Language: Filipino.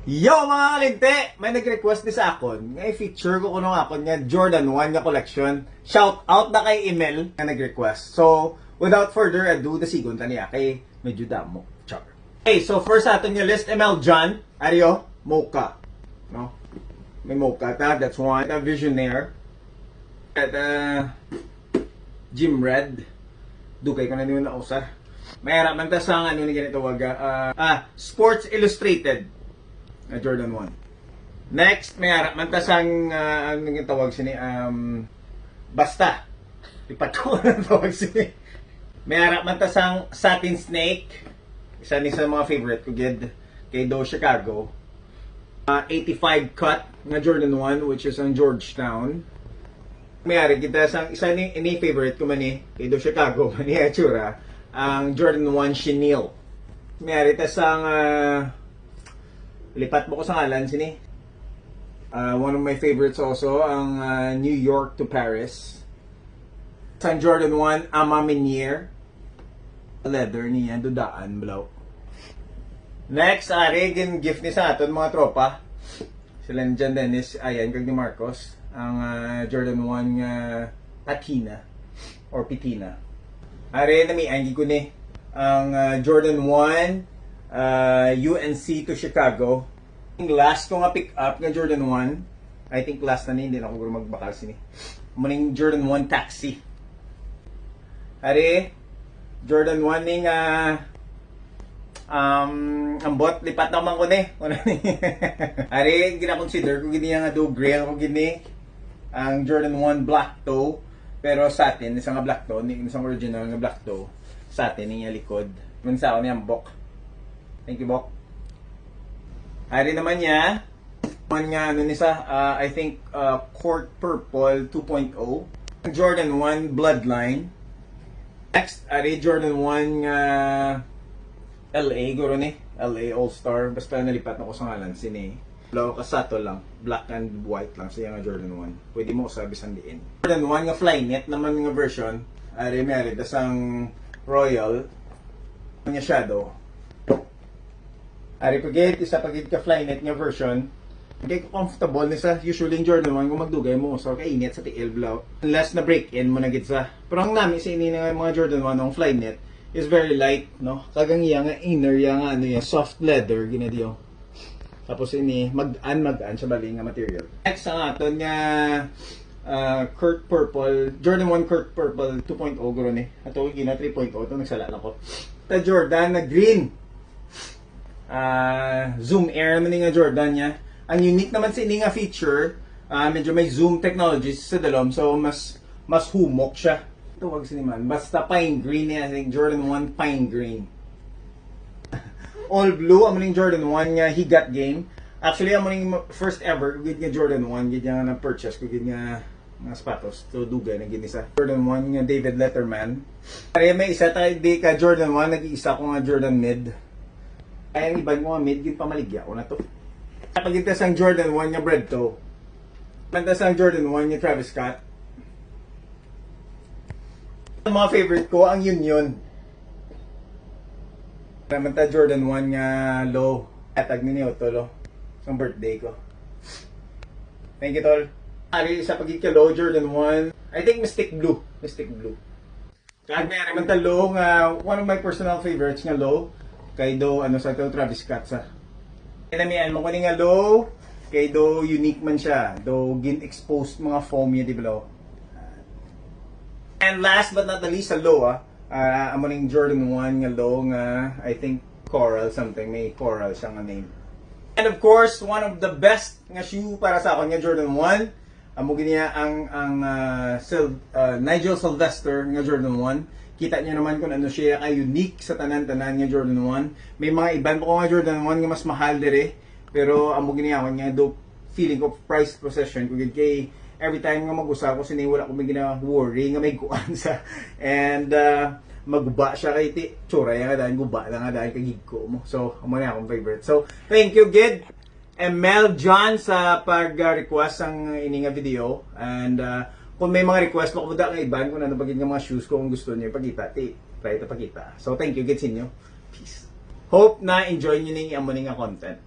Yo mga kalinte! May nag-request din sa akon. Nga i-feature ko kuno nga akon nga Jordan 1 nga collection. Shout out na kay Emel nga nag-request. So, without further ado, dasigon ta niya kay medyo damo. Char. Okay, so first aton yung list, Emel John. Ario, Mocha. No? May Mocha ta, that's one. Visionaire. At Jim Red. Dugay ko na niyo na usar. May harapan ta sa ano ni ganito wag. Sports Illustrated. Jordan 1. Next, may harap man tasang ano yung tawag sini basta. Ipat ko ang tawag sini. May harap man tasang Satin Snake. Isa ni sa mga favorite ko gid kay Do Chicago. 85 cut nga Jordan 1 which is on Georgetown. May hari kita sang isa ni favorite ko man ni kay Do Chicago man ni Achura ang Jordan 1 chenille. May hari ta sang lipat mo ko sa ngalan sini. One of my favorites also ang New York to Paris. San Jordan 1 Amaminier. Leather niya dudaan below. Next, Regan gift ni sa aton mga tropa. Sila ni John Dennis, ayan kag ni Marcos ang Jordan 1 Patina or Pitina. Are na mi angi ko ni ang Jordan 1 UNC to Chicago. Last ko nga pick up ng Jordan 1. I think last na hindi na ako guro magbakal sini. Muning Jordan 1 Taxi. Ari, Jordan 1 ning ambot lipat naman ko ni. Ari, gina-consider ko gini nga do gray ako gini ang Jordan 1 Black Toe. Pero sa atin, isang nga black toe, isang original nga black toe. Sa atin, yung likod. Mansa ako niya ang bok. Thank you, Bok. Hari naman niya. Naman nga, ano nisa, I think, Court Purple 2.0. Jordan 1 Bloodline. Next, hari Jordan 1 LA, guro ni. LA All-Star. Basta nalipat ako sa ngalan, sini. Blaw kasato lang. Black and white lang siya nga Jordan 1. Pwede mo sabi sandiin. Jordan 1 nga Flynet naman nga version. Hari meron. Tas ang Royal. Nga Shadow. Ari pagit isa pagit ka Flynet nga version. Kay comfortable ni sa usually in Jordan 1 kung magdugay mo so kainit sa tiil blaw. Unless na break in mo na gid sa. Pero ang nami sa ini nga mga Jordan 1 ng Flynet is very light, no? Kagang iya nga inner iya nga ano ya soft leather ginadiyo. Tapos ini magaan sa bali nga material. Next ang aton nga Kurt Purple, Jordan 1 Kurt Purple 2.0 guro ni. Ato gina 3.0 to nagsala na ko. Ta Jordan na green. Zoom Air naman nga Jordan niya. Ang unique naman sa ini nga feature, medyo may zoom technologies sa dalom so mas humok siya. Ito wag siniman. Basta pine green niya, I think Jordan 1 pine green. All blue ang maning Jordan 1 nga higat game. Actually ang maning first ever gid nga Jordan 1 gid nga na purchase ko gid nga sapatos to dugay na gid sa Jordan 1 nga David Letterman. Kaya may isa tayo di ka Jordan 1 nag-iisa ko nga Jordan mid. Ay, ang iba mo mid, gid pamaligya ko na to. Pagkita sang Jordan 1 nga bread to. Pagkita sang Jordan 1 nga Travis Scott. Ang mga favorite ko, ang Union. Naman ta Jordan 1 nga low. Atag ni Tolo. Ang birthday ko. Thank you, Tol. Ari, sa pagkita low, Jordan 1. I think Mystic Blue. Mystic Blue. Kaya naman ta low nga, one of my personal favorites nga low. Kay do ano sa to Travis Scott sa. Kinamian mo ko nga low kay do unique man siya. Do gin exposed mga foam niya di ba? And last but not the least sa low amo ning Jordan 1 nga low nga I think coral something may coral siya nga name. And of course, one of the best nga shoe para sa akon nga Jordan 1 amo giniya ang Nigel Sylvester nga Jordan 1. Kita niyo naman kung ano siya kay unique sa tanan-tanan nga Jordan 1. May mga iban po nga Jordan 1 nga mas mahal dire. Pero amo giniyawan nga do feeling of price possession ko kay every time nga mag-usap ko sini wala ko may gina-worry nga may kuan sa and magguba siya kay ti tsura nga dahil guba na nga dahil kay ko mo. So amo na akong favorite. So thank you gid Mel John sa pag-request ang ini nga video and kung may mga request mo kung nga iban kung ano bagay nga mga shoes ko kung gusto niyo ipakita, try ito pakita. So thank you, gets inyo. Peace. Hope na enjoy niyo ning amo ning content.